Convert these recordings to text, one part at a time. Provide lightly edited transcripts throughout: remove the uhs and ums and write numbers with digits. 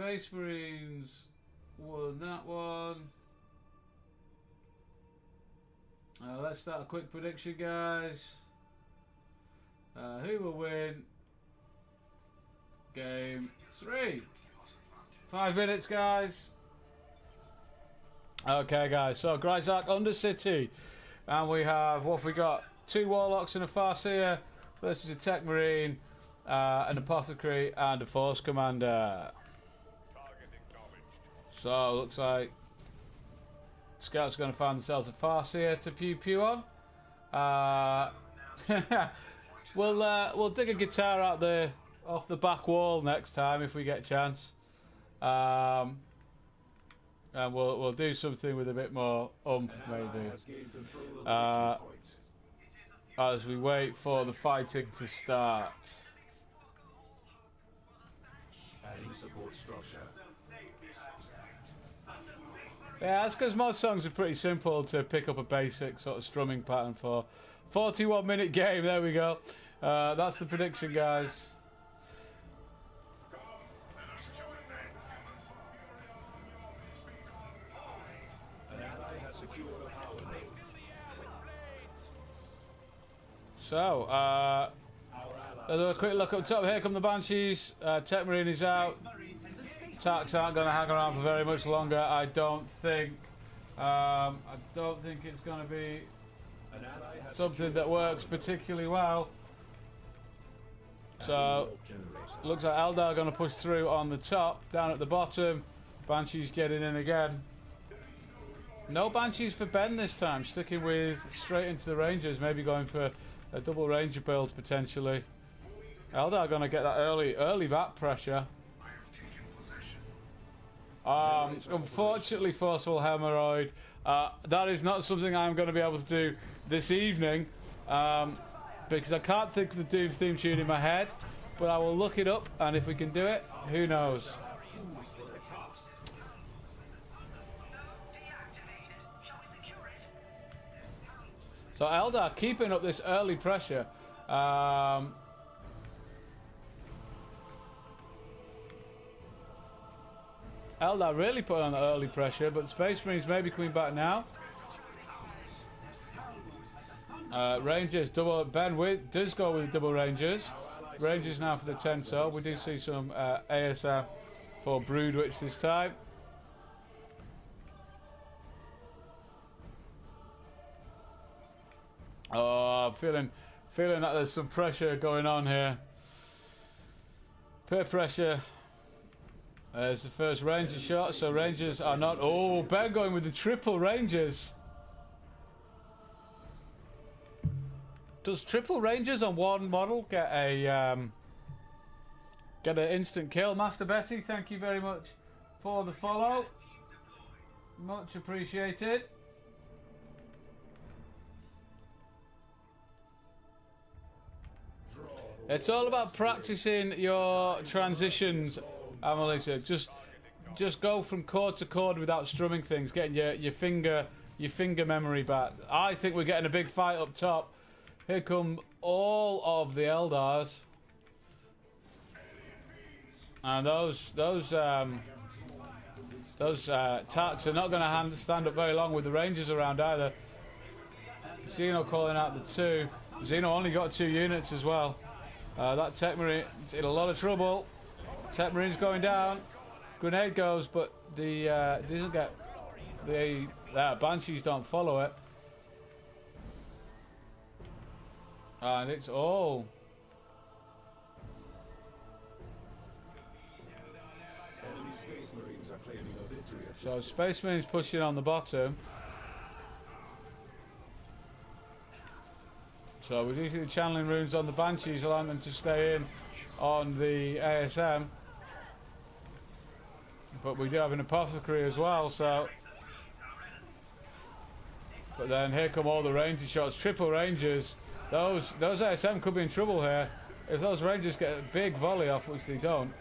Space Marines won that one. Let's start a quick prediction, guys. Who will win game 3? 5 minutes, guys. Okay, guys. So Gryzark Undercity, and we have what have we got? 2 Warlocks and a Farseer versus a Tech Marine, an Apothecary, and a Force Commander. So looks like Scouts are going to find themselves a Farseer to pew pew on. We'll dig a guitar out there off the back wall next time if we get a chance. And we'll do something with a bit more oomph, maybe. As we wait for the fighting to start. Adding support structure. Yeah, that's because most songs are pretty simple to pick up a basic sort of strumming pattern for. 41-minute game, there we go. That's the prediction, guys. So, a quick look up top. Here come the Banshees. Tech Marine is out. Attacks aren't going to hang around for very much longer, I don't think. I don't think it's going to be something that works particularly well. So, looks like Eldar are going to push through on the top. Down at the bottom, Banshees getting in again. No Banshees for Ben this time. Sticking with straight into the Rangers. Maybe going for a double Ranger build potentially. Eldar are going to get that early VAT pressure. Unfortunately, Forceful Hemorrhoid. That is not something I'm going to be able to do this evening, because I can't think of the Doom theme tune in my head, but I will look it up, and if we can do it, who knows. So Eldar keeping up this early pressure. Eldar really put on the early pressure, but the Space Marines may be coming back now. Rangers, double. Ben does go with double Rangers. Rangers now for the 10 so. We do see some ASF for Broodwitch this time. Oh, I'm feeling that there's some pressure going on here. Peer pressure. There's the first Ranger shot, so Rangers are not... Oh, Ben going with the triple Rangers. Does triple Rangers on one model get an instant kill? Master Betty, thank you very much for the follow. Much appreciated. It's all about practicing your transitions, Amelisa. Just go from chord to chord without strumming things, getting your finger memory back. I think we're getting a big fight up top. Here come all of the Eldars, and those Tarks are not going to stand up very long with the Rangers around either. Xeno calling out the 2. Xeno only got 2 units as well. That Tech Marine's in a lot of trouble. Tech Marine's going down. Grenade goes, but the doesn't get the Banshees don't follow it. And it's all. Enemy Space Marines are claiming a victory. So Space Marines pushing on the bottom. So we do see the channeling runes on the Banshees, allowing them to stay in on the ASM. But we do have an Apothecary as well, so... But then here come all the Ranger shots, triple Rangers. Those ASM could be in trouble here. If those Rangers get a big volley off, which they don't.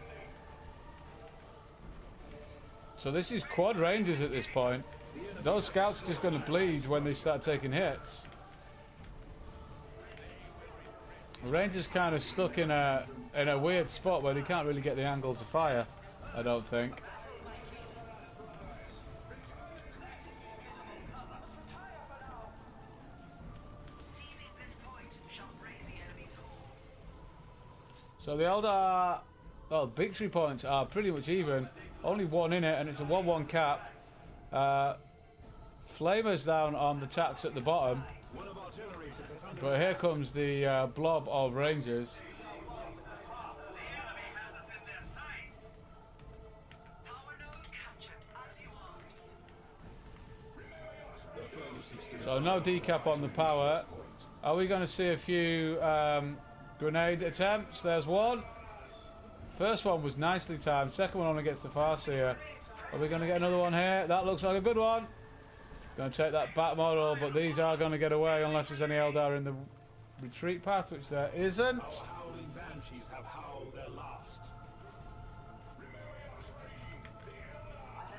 So this is quad Rangers at this point. Those Scouts are just going to bleed when they start taking hits. The Rangers kind of stuck in a weird spot where they can't really get the angles of fire. I don't think. So the Eldar, well, victory points are pretty much even. Only one in it, and it's a 1-1 cap. Flamers down on the tax at the bottom. But here comes the blob of Rangers. So no decap on the power. Are we going to see a few grenade attempts? There's one. First one was nicely timed. Second one only gets the Farseer. Are we going to get another one here? That looks like a good one. Going to take that back model, but these are going to get away unless there's any Eldar in the retreat path, which there isn't.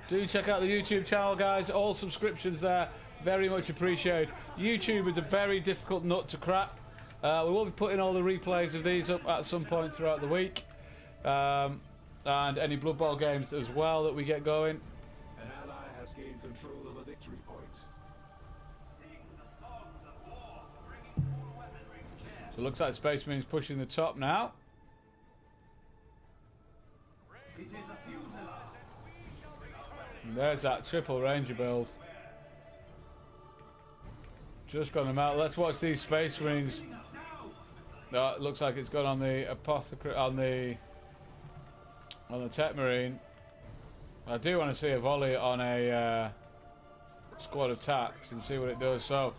Do check out the YouTube channel, guys. All subscriptions there. Very much appreciated. YouTube is a very difficult nut to crack. We will be putting all the replays of these up at some point throughout the week. And any Blood Bowl games as well that we get going. An ally has gained control of a victory point. So it looks like Space Marines pushing the top now. And there's that triple Ranger build. Just got them out. Let's watch these Space Marines. Oh, it looks like it's gone on the Apothecary, on the Tech Marine. I do want to see a volley on a squad of tax and see what it does. So,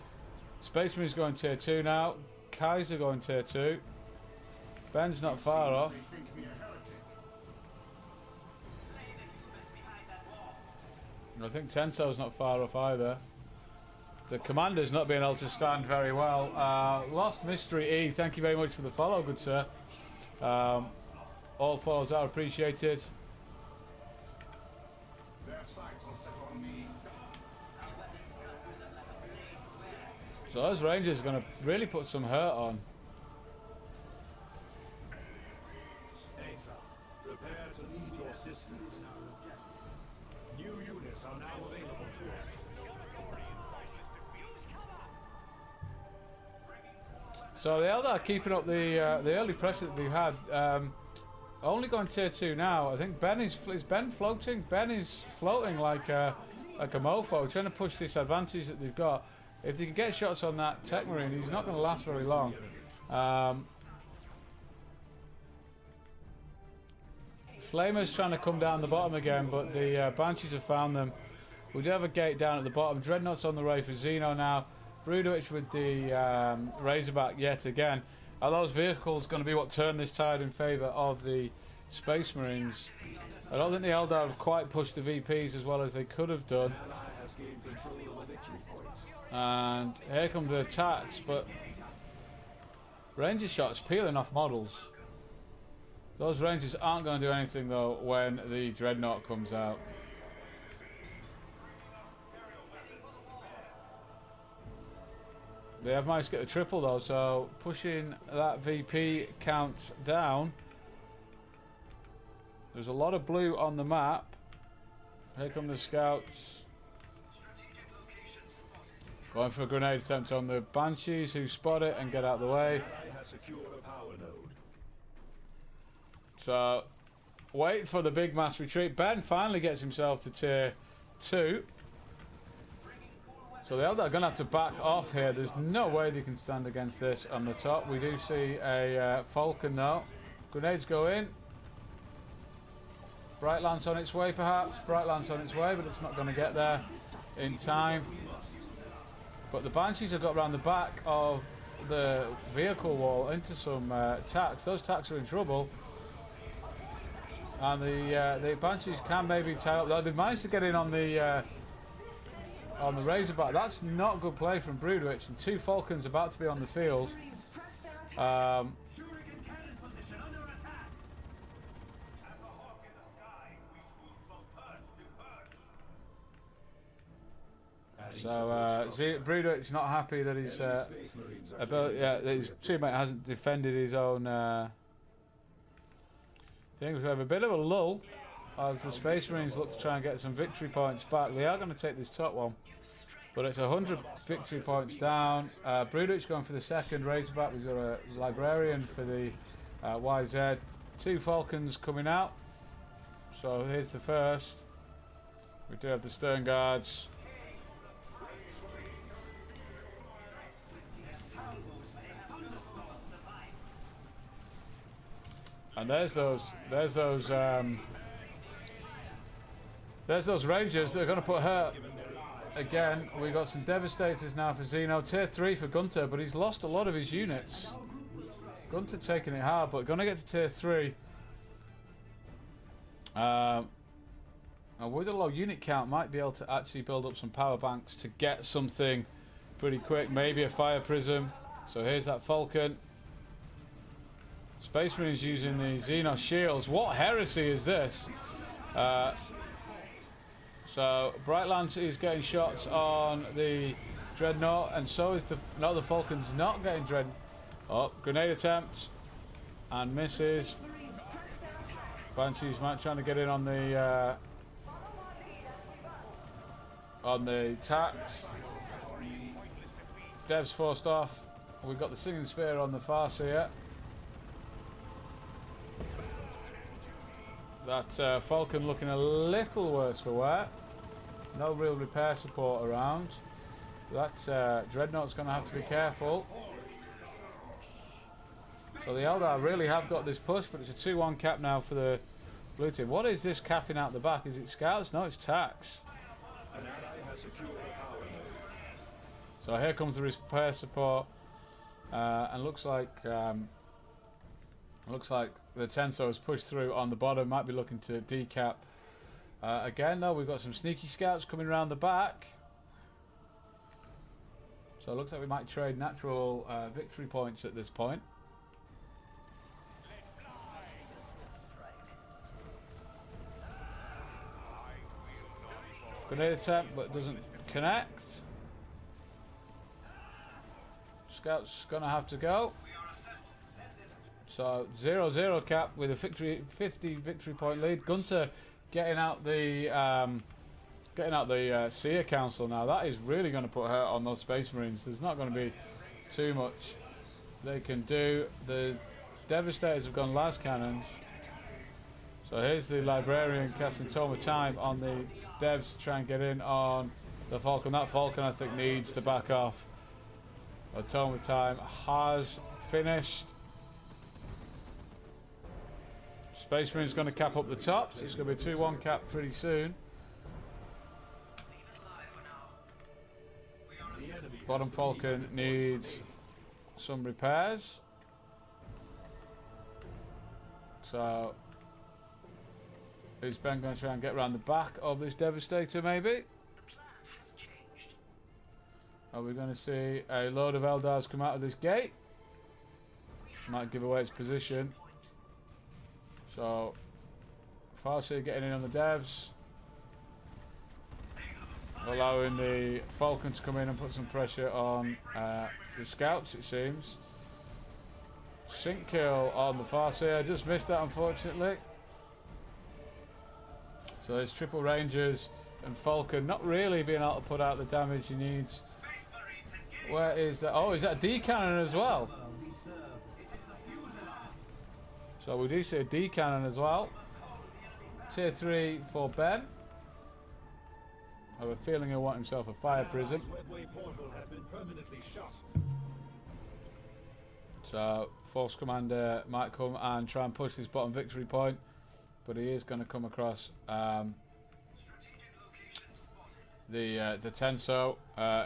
Space Marine's going tier 2 now. Kaiser going tier 2. Ben's not far off. I think Tenso's not far off either. The commander's not being able to stand very well. Lost Mystery E, thank you very much for the follow, good sir. All follows are appreciated. So those Rangers are going to really put some hurt on. Prepare to lead your systems. New units are now available to us. So the Eldar are keeping up the early pressure that they've had. Only going tier 2 now. I think Ben is Ben floating. Ben is floating like a mofo, trying to push this advantage that they've got. If they can get shots on that Tech Marine, he's not going to last very long. Flamer's trying to come down the bottom again, but the Banshees have found them. We do have a gate down at the bottom. Dreadnought's on the way for Xeno now. Brudowich with the Razorback yet again. Are those vehicles going to be what turn this tide in favour of the Space Marines? I don't think the Eldar have quite pushed the VPs as well as they could have done. And here comes the attacks, but Ranger shots peeling off models. Those Rangers aren't going to do anything though when the Dreadnought comes out. They have managed to get the triple though, so pushing that VP count down. There's a lot of blue on the map. Here come the scouts. Going for a grenade attempt on the Banshees, who spot it and get out of the way. So, wait for the big mass retreat. Ben finally gets himself to tier 2. So the Eldar are going to have to back off here. There's no way they can stand against this on the top. We do see a Falcon though. Grenades go in. Bright Lance on its way perhaps. Bright Lance on its way, but it's not going to get there in time. But the Banshees have got around the back of the vehicle wall into some tacks. Those tacks are in trouble. And the Banshees can maybe tie up. Though they've managed to get in on the Razorback. That's not good play from Brudowich. And 2 Falcons about to be on the field. So Brudowich not happy that his that his teammate hasn't defended his own things. We have a bit of a lull. as the Space Marines look to try and get some victory points back. They are going to take this top one, but it's 100 victory points down. Brudich going for the second Razorback. We've got a Librarian for the YZ. 2 Falcons coming out. So here's the first. We do have the Stern Guards. And there's those Rangers that are going to put hurt. Again, we got some Devastators now for Xeno. Tier 3 for Gunter, but he's lost a lot of his units. Gunter taking it hard, but going to get to Tier 3. And with a low unit count, might be able to actually build up some power banks to get something pretty quick. Maybe a Fire Prism. So here's that Falcon. Space Marines using the Xeno shields. What heresy is this? So Bright Lance is getting shots on the Dreadnought, and so is the Falcon's not getting grenade attempt and misses. Banshees might trying to get in on the attacks. Devs forced off. We've got the Singing Spear on the Farseer. That Falcon looking a little worse for wear. No real repair support around. That Dreadnought's going to have to be careful. So the Eldar really have got this push, but it's a 2-1 cap now for the blue team. What is this capping out the back? Is it scouts? No, it's tax. So here comes the repair support, and looks like the Tenso has pushed through on the bottom. Might be looking to decap. Again, though, we've got some sneaky scouts coming around the back. So it looks like we might trade natural victory points at this point. Grenade attempt, but doesn't connect. Scout's gonna have to go. So 0-0 cap with a 50 victory point lead. Gunter getting out the Seer Council now. That is really going to put hurt on those Space Marines. There's not going to be too much they can do. The Devastators have gone las cannons. So here's the Librarian casting Tome of Time on the Devs to try and get in on the Falcon. That Falcon, I think, needs to back off. A Tome of Time has finished. Space Marine's going to cap up the top, so it's going to be a 2-1 cap pretty soon. Bottom Falcon needs some repairs. So is Ben going to try and get around the back of this Devastator maybe? Are we going to see a load of Eldars come out of this gate? Might give away its position. So Farseer getting in on the Devs, allowing the Falcon to come in and put some pressure on the Scouts, it seems. Sink kill on the Farseer. Just missed that, unfortunately. So there's triple Rangers and Falcon not really being able to put out the damage he needs. Where is that? Oh, is that a D cannon as well? So we do see a D cannon as well. Tier 3 for Ben. I have a feeling he'll want himself a Fire Prism. So Force Commander might come and try and push this bottom victory point, but he is going to come across the Tenso,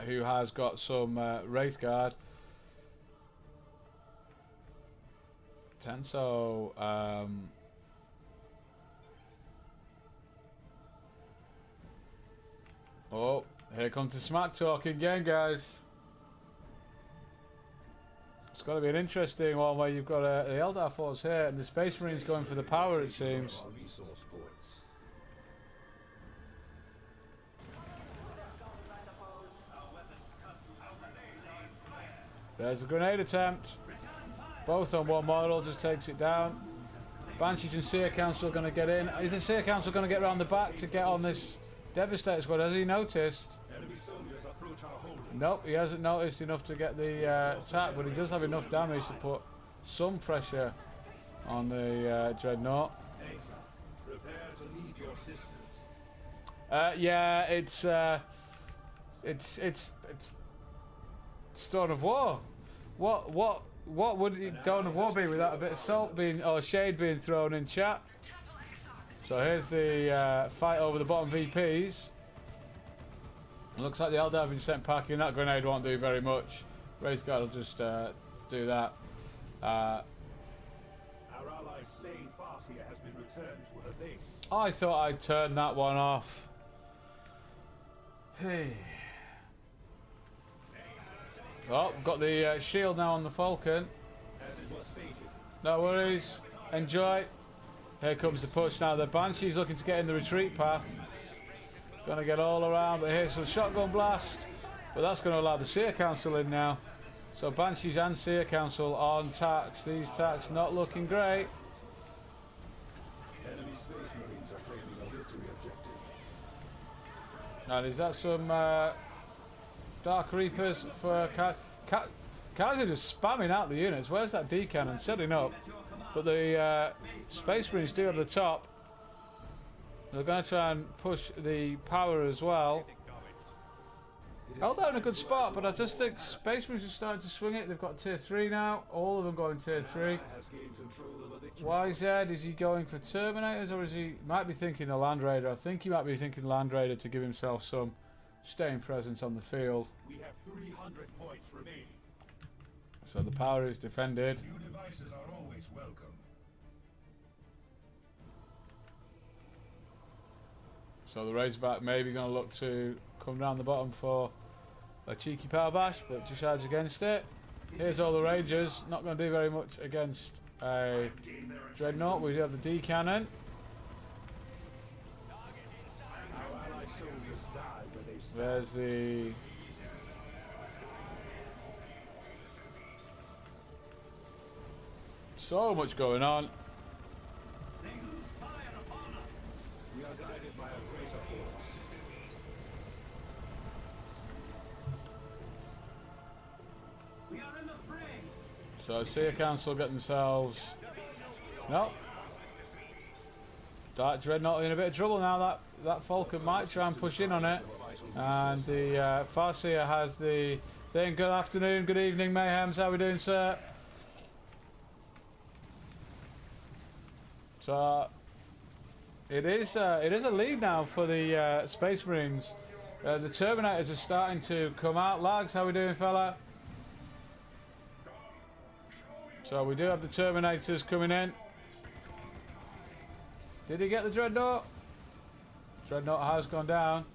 who has got some Wraith Guard. Tenso oh, here comes the smack talk again, guys. It's got to be an interesting one where you've got the Eldar force here and the Space Marines going for the power, it seems. There's a grenade attempt. Both on one model, just takes it down. Banshees and Seer Council are going to get in. Is the Seer Council going to get around the back to get on this Devastator squad? Has he noticed? Enemy soldiers approach our holdings. Nope, he hasn't noticed enough to get the attack, but he does have enough damage to put some pressure on the Dreadnought. Prepare to lead your systems. Yeah, it's Dawn of War. What would Dawn of War be without a bit of salt being or shade being thrown in chat? So here's the fight over the bottom VPs. It looks like the Eldar have been sent packing. That grenade won't do very much. Wraith Guard will just do that. Our ally Slane Farseer has been returned to her base. I thought I'd turn that one off. Hey. Oh, got the shield now on the Falcon. As it was fated. No worries. Enjoy. Here comes the push now. The Banshee's looking to get in the retreat path. Going to get all around, but here's some shotgun blast. But that's going to allow the Seer Council in now. So Banshees and Seer Council on tacks. These tacks not looking great. Enemy Space Marines are claiming a victory objective. And is that some Dark Reapers for Kaz are just spamming out the units. Where's that D cannon setting up? But the Space Marines do at the top. They're going to try and push the power as well. Eldar in a good spot, but I just think Space Marines are starting to swing it. They've got tier 3 now. All of them going tier 3. YZ, is he going for Terminators or is he might be thinking the Land Raider? I think he might be thinking Land Raider to give himself some staying presence on the field. We have 300 points remaining. So the power is defended. New devices are always welcome. So the Razorback maybe going to look to come down the bottom for a cheeky power bash, but decides against it. Here's all the Rangers, not going to do very much against a Dreadnought. We do have the D cannon. There's the so much going on. We are guided by a greater force. We are in the fray. So Seer Council get themselves no. Dark Dreadnought in a bit of trouble now. That Falcon might try and push in on it. And the Farseer has the thing. Good afternoon, good evening, Mayhems. How we doing, sir? So it is a lead now for the Space Marines. The Terminators are starting to come out. Lags, how we doing, fella? So we do have the Terminators coming in. Did he get the Dreadnought? Dreadnought has gone down.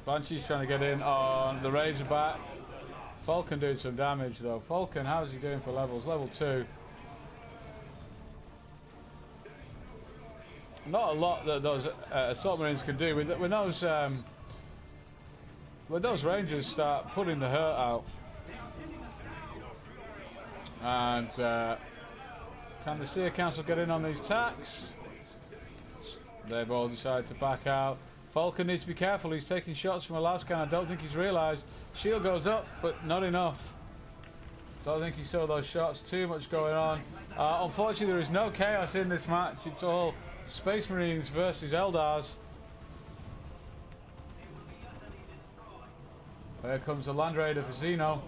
Banshee's trying to get in on the Razorback. Falcon doing some damage though. Falcon, how's he doing for levels? Level 2. Not a lot that those Assault Marines can do. When those Rangers start putting the hurt out. And can the Seer Council get in on these attacks? They've all decided to back out. Falcon needs to be careful. He's taking shots from a lascan. I don't think he's realised. Shield goes up, but not enough. Don't think he saw those shots. Too much going on. Unfortunately, there is no chaos in this match. It's all Space Marines versus Eldars. Here comes the Land Raider for Xeno.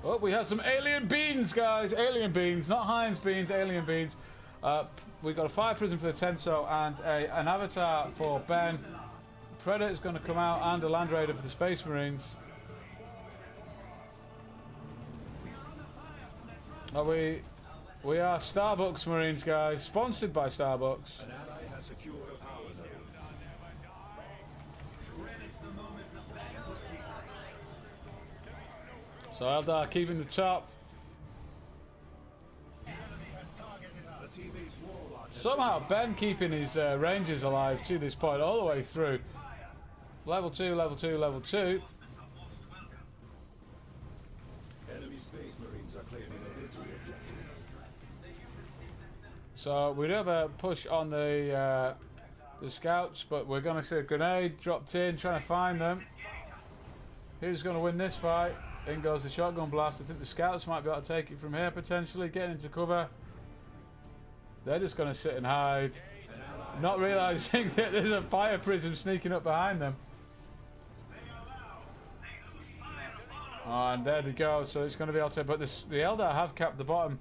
Oh, we have some alien beans, guys. Alien beans, not Heinz beans, alien beans. We've got a fire prison for the Tenso and an avatar for Ben. Predator's going to come out and a Land Raider for the Space Marines. We are Starbucks Marines, guys. Sponsored by Starbucks. An ally has secured a power node. So Eldar keeping the top. Somehow Ben keeping his Rangers alive to this point all the way through. Level 2, level 2, level 2. Enemy Space Marines are claiming a victory objective. So we do have a push on the scouts, but we're going to see a grenade dropped in, trying to find them. Who's going to win this fight? In goes the shotgun blast. I think the scouts might be able to take it from here potentially, getting into cover. They're just going to sit and hide, not realising that there's a fire prism sneaking up behind them. And there they go. So it's going to be able to, but the Eldar have capped the bottom,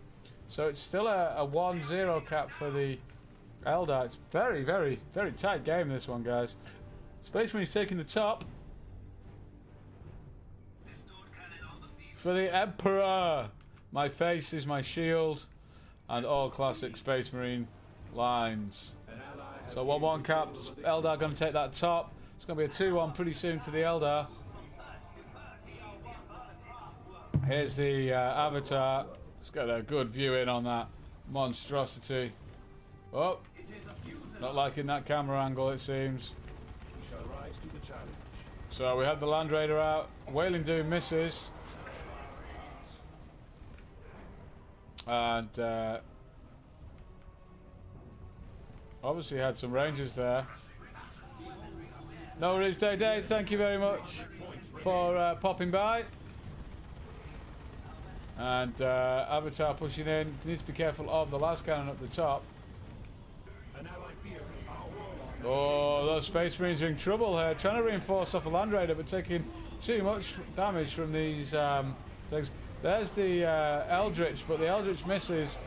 so it's still a 1-0 cap for the Eldar. It's very, very, very tight game, this one, guys. Space Marines taking the top for the Emperor. My face is my shield, and all classic Space Marine lines. So 1-1 cap. Eldar going to take that top. It's going to be a 2-1 pretty soon to the Eldar. Here's the avatar. Let's get a good view in on that monstrosity. Oh, not liking that camera angle, it seems. We shall rise to the challenge. So we have the Land Raider out. Whaling Doom misses. And obviously had some Rangers there. No worries, Day. Thank you very much for popping by. And Avatar pushing in. Needs to be careful of the last cannon up the top. Oh, those Space Marines are in trouble here. Trying to reinforce off a Land Raider, but taking too much damage from these things. There's the Eldritch, but the Eldritch misses.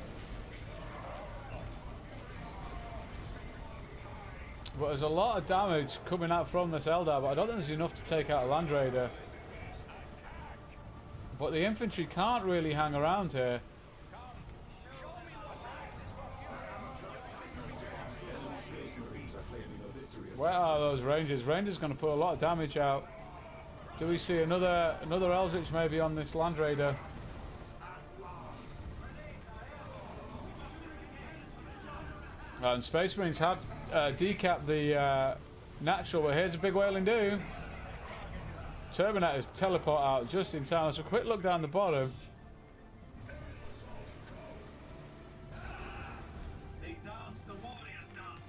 But there's a lot of damage coming out from this Eldar, but I don't think there's enough to take out a Land Raider. But the infantry can't really hang around here. Where are those Rangers? Rangers going to put a lot of damage out. Do we see another Eldritch maybe on this Land Raider? And Space Marines have decapped the natural, but here's a big Whaling Doom. Terminators teleport out just in time. So a quick look down the bottom.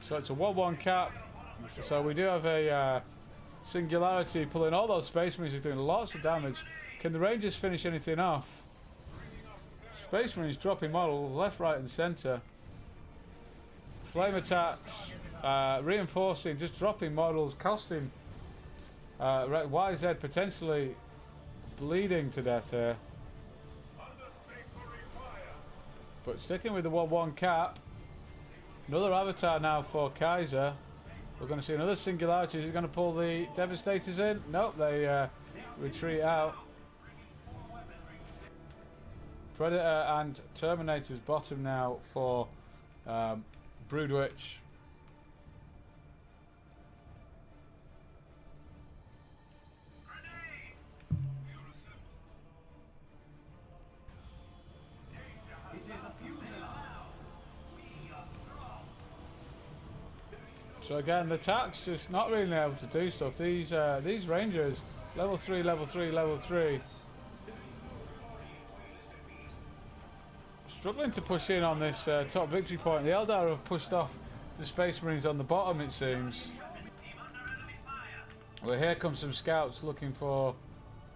So it's a 1-1 cap. So we do have a Singularity pulling all those Space Marines are doing lots of damage. Can the Rangers finish anything off? Space Marines dropping models left, right and centre. Flame attacks, reinforcing, just dropping models, costing YZ potentially bleeding to death here. But sticking with the 1-1 cap. Another avatar now for Kaiser. We're going to see another Singularity. Is it going to pull the Devastators in? Nope, they retreat out. Predator and Terminators bottom now for Broodwitch. So again, the attacks just not really able to do stuff. These Rangers, level 3, level 3, level 3. Struggling to push in on this top victory point. The Eldar have pushed off the Space Marines on the bottom, it seems. Well, here comes some scouts looking for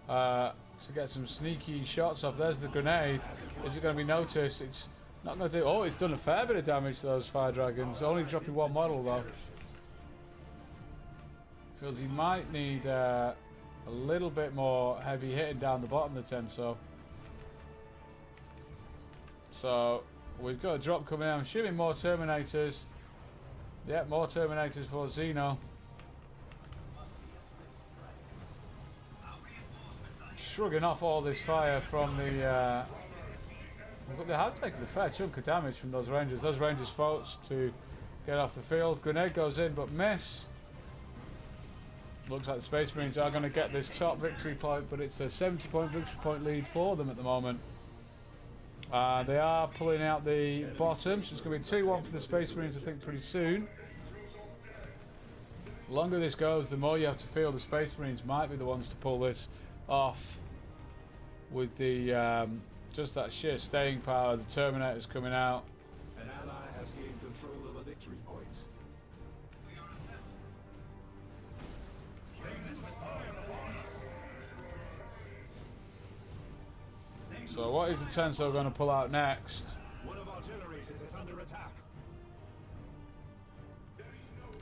to get some sneaky shots off. There's the grenade. Is it going to be noticed? It's not going to do. Oh, it's done a fair bit of damage to those fire dragons. Only dropping one model though. Feels he might need a little bit more heavy hitting down the bottom of the Tenso. So we've got a drop coming in. I'm assuming more Terminators. Yeah, more Terminators for Xeno. Shrugging off all this fire from the... they have taken a fair chunk of damage from those Rangers. Those Rangers fought to get off the field. Grenade goes in but miss. Looks like the Space Marines are going to get this top victory point, but it's a 70-point victory point lead for them at the moment. They are pulling out the bottom, so it's going to be 2-1 for the Space Marines, I think, pretty soon. The longer this goes, the more you have to feel the Space Marines might be the ones to pull this off with the just that sheer staying power. The Terminators coming out. An ally has gained control of a victory point. So what is the Tenso going to pull out next? One of our generators is under attack.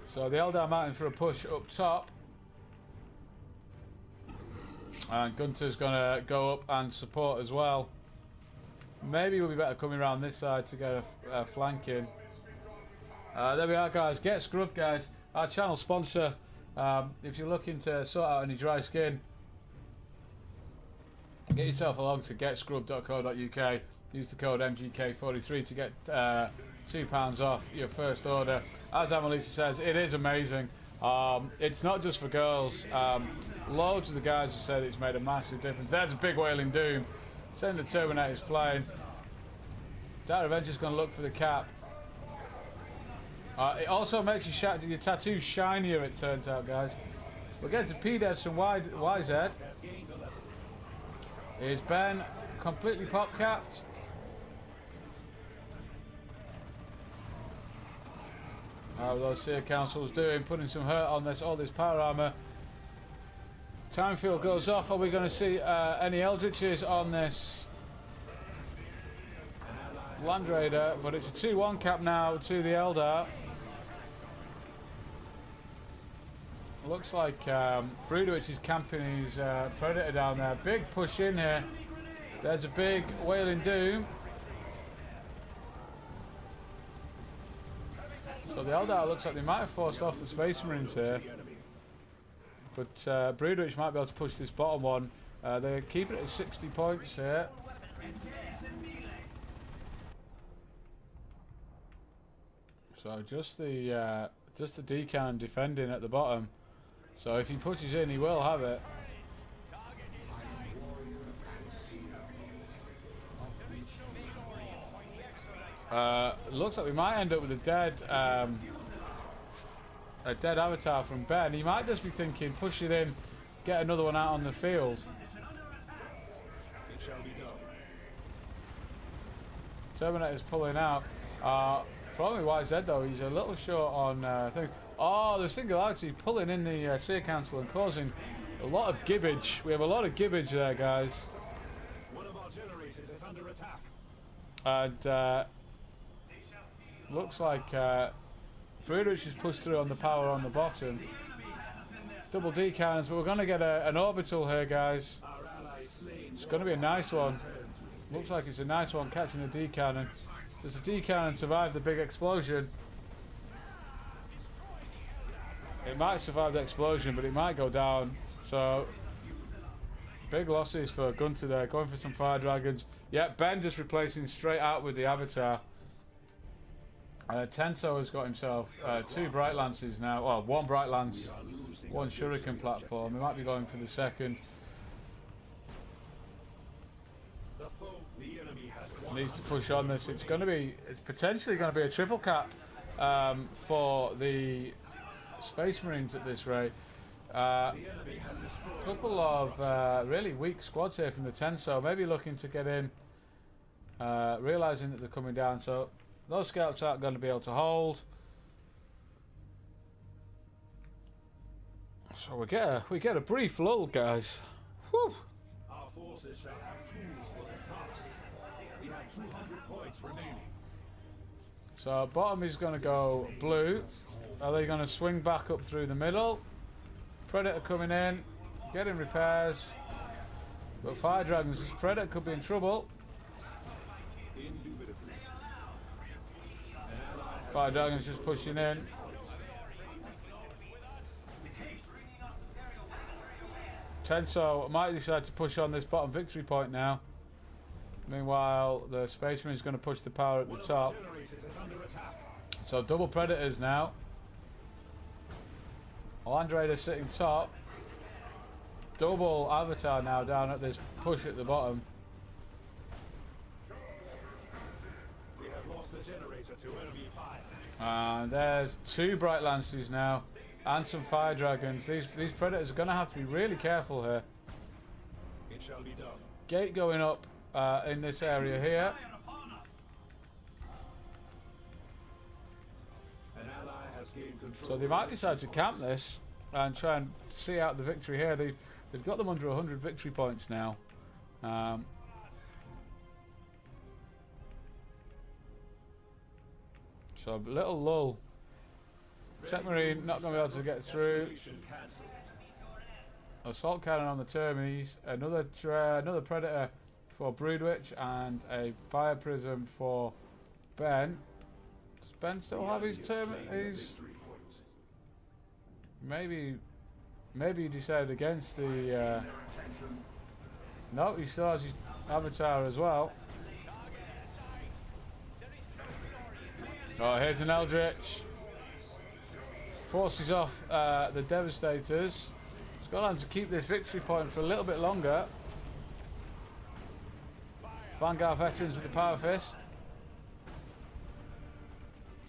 So the Eldar Mount in for a push up top. And Gunter's going to go up and support as well. Maybe we'll be better coming around this side to get a flank in. There we are, guys. Get scrubbed, guys. Our channel sponsor. If you're looking to sort out any dry skin, get yourself along to getscrubbed.co.uk. Use the code MGK43 to get £2 off your first order. As Amelisa says, it is amazing. It's not just for girls. Loads of the guys have said it's made a massive difference. There's a big Wailing Doom. Send the Terminators flying. Dire Avenger's going to look for the cap. It also makes your tattoo shinier, it turns out, guys. We'll get to PDES from YZ. Is Ben completely pop capped? How are those Seer Councils doing? Putting some hurt on this, all this power armor. Time field goes off. Are we going to see any Eldritches on this Land Raider? But it's a 2-1 cap now to the Eldar. Looks like Brudowich is camping his Predator down there. Big push in here. There's a big Wailing Doom. So the Eldar looks like they might have forced off the Space Marines here. But Brudowich might be able to push this bottom one. They're keeping it at 60 points here. So just the decan defending at the bottom. So if he pushes in, he will have it. Looks like we might end up with a dead avatar from Ben. He might just be thinking, push it in, get another one out on the field. It shall be done. Terminator's pulling out. Probably YZ though, he's a little short on things. Oh, the Singularity pulling in the Seer Council and causing a lot of gibbage. We have a lot of gibbage there, guys. One of our generators is under attack. And looks like Brudowich is pushed through on the power on the bottom. Double decannons, but we're going to get an orbital here, guys. It's going to be a nice one. Looks like it's a nice one, catching a decannon. Does the decannon survive the big explosion? It might survive the explosion, but it might go down. So, big losses for Gunter there, going for some fire dragons. Yeah, Ben just replacing straight out with the avatar. Tenso has got himself 2 Bright Lances now. Well, 1 Bright Lance, 1 Shuriken platform. He might be going for the second. Needs to push on this. It's potentially going to be a triple cap for the Space Marines at this rate. Couple of really weak squads here from the Tenso. Maybe looking to get in, realizing that they're coming down. So those scouts aren't going to be able to hold. So we get a brief lull, guys. Whew. Our forces shall have tools for the task. We have 200 points remaining. So bottom is going to go blue. Are they going to swing back up through the middle? Predator coming in, getting repairs. But Fire Dragons, this Predator could be in trouble. Fire Dragons just pushing in. Tenso might decide to push on this bottom victory point now. Meanwhile, the Space Marine is going to push the power at the top. So double Predators now. Land Raider sitting top. Double Avatar now down at this push at the bottom. To enemy fire. And there's 2 Bright Lancers now, and some Fire Dragons. These Predators are going to have to be really careful here. It shall be done. Gate going up in this area here. An ally has gained control. So they might decide to camp this and try and see out the victory here. They've got them under 100 victory points now. So a little lull. Tech Marine not going to be able to get through. Assault cannon on the Termes. Another Predator for Broodwitch and a Fire Prism for Ben. Does Ben still have his Maybe he decided against the. No, he still has his Avatar as well. Oh, here's an Eldritch. Forces off the Devastators. He's got on to keep this victory point for a little bit longer. Vanguard Veterans with the Power Fist.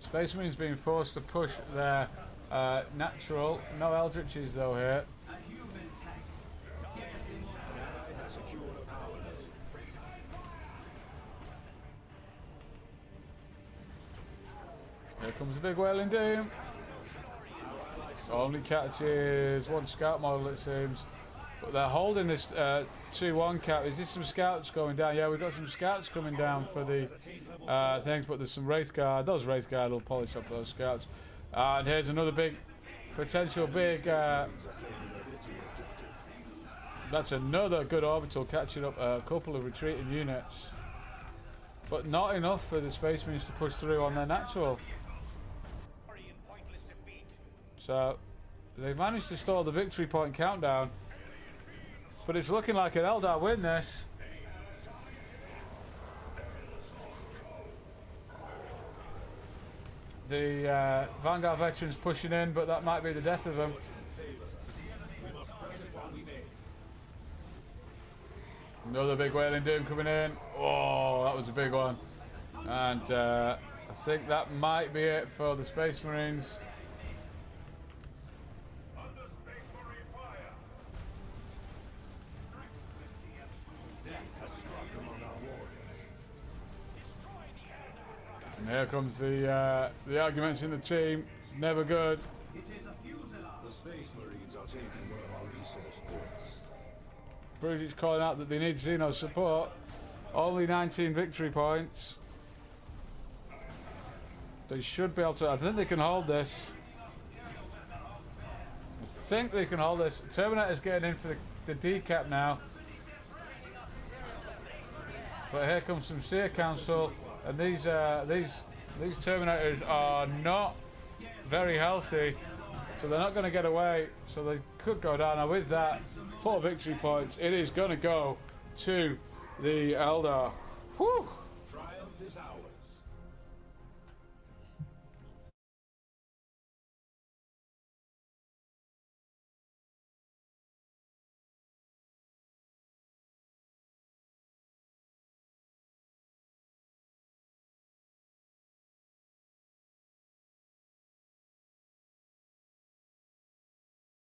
Space Marines being forced to push their natural. No Eldritches though here. Here comes the big Wailing Doom. Only catches 1 scout model, it seems. But they're holding this 2-1 cap. Is this some scouts going down? Yeah, we've got some scouts coming down for the things, but there's some Wraith Guard. Those Wraith Guard will polish up those scouts. And here's another big, potential big... that's another good orbital, catching up a couple of retreating units. But not enough for the Space Marines to push through on their natural. So they've managed to stall the victory point countdown, but it's looking like an Eldar win this. The Vanguard Veterans pushing in, but that might be the death of them. Another big Wailing Doom coming in. Oh, that was a big one. And I think that might be it for the Space Marines. And here comes the arguments in the team. Never good. The Space Marines are taking one of our resource points. Bruges calling out that they need Xeno support. Only 19 victory points. They should be able to. I think they can hold this. I think they can hold this. Terminator's getting in for the decap now. But here comes some Seer Council, and these Terminators are not very healthy, so they're not going to get away. So they could go down. Now with that, 4 victory points, it is going to go to the Eldar. Whew. Triumph is ours.